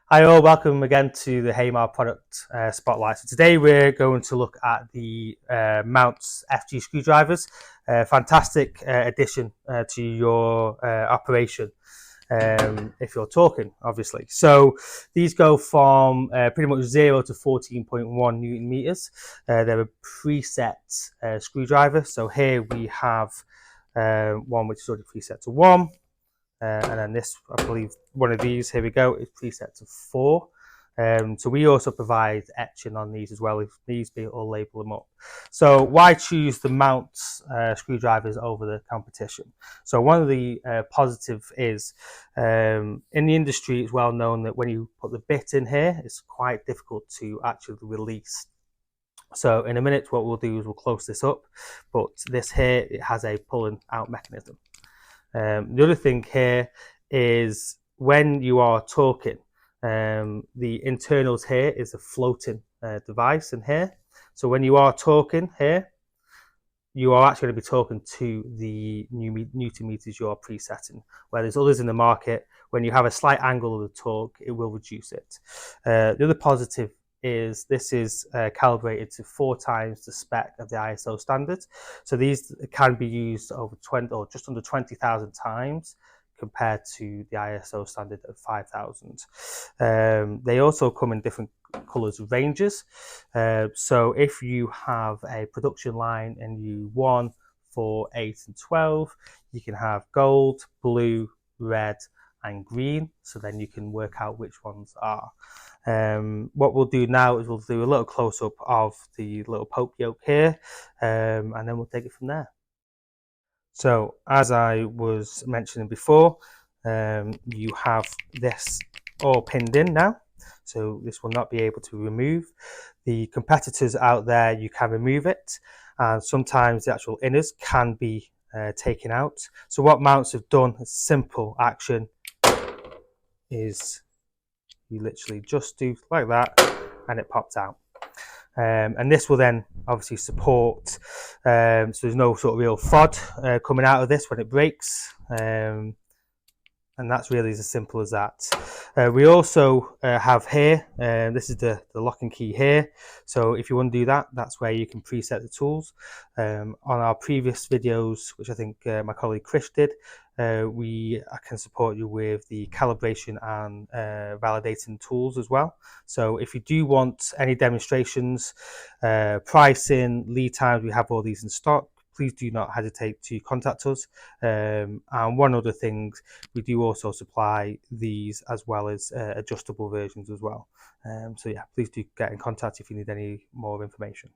Hi all, welcome again to the Haymar product spotlight. So today we're going to look at the Mountz FG screwdrivers. Fantastic addition to your operation if you're talking, obviously. So these go from pretty much 0 to 14.1 Newton meters. They're a preset screwdriver. So here we have one which is already preset to 1. And then this, I believe, one of these, here we go, is preset to 4. So we also provide etching on these as well. If needs be, we'll label them up. So why choose the Mountz screwdrivers over the competition? So one of the positive is in the industry, it's well known that when you put the bit in here, it's quite difficult to actually release. So in a minute, what we'll do is we'll close this up, but this here, it has a pulling out mechanism. The other thing here is when you are talking, the internals here is a floating device in here. So when you are talking here, you are actually going to be talking to the Newton meters you are presetting. Where there's others in the market, when you have a slight angle of the torque, it will reduce it. The other positive is this is calibrated to 4 times the spec of the ISO standard. So these can be used over 20 or just under 20,000 times compared to the ISO standard of 5,000. They also come in different colors and ranges. So if you have a production line and you 1, 4, 8 and 12, you can have gold, blue, red and green, so then you can work out which ones are. What we'll do now is we'll do a little close-up of the little poke yoke here, and then we'll take it from there. So as I was mentioning before, you have this all pinned in now, so this will not be able to remove. The competitors out there, you can remove it, and sometimes the actual inners can be taken out. So what Mountz have done, a simple action, is you literally just do like that and it pops out. And this will then obviously support, so there's no sort of real FOD coming out of this when it breaks. And that's really as simple as that. We also have here, this is the locking key here. So if you want to do that, that's where you can preset the tools. On our previous videos, which I think my colleague Chris did, I can support you with the calibration and validating tools as well. So if you do want any demonstrations, pricing, lead times, we have all these in stock. Please do not hesitate to contact us. And one other thing, we do also supply these as well as adjustable versions as well. So yeah, please do get in contact if you need any more information.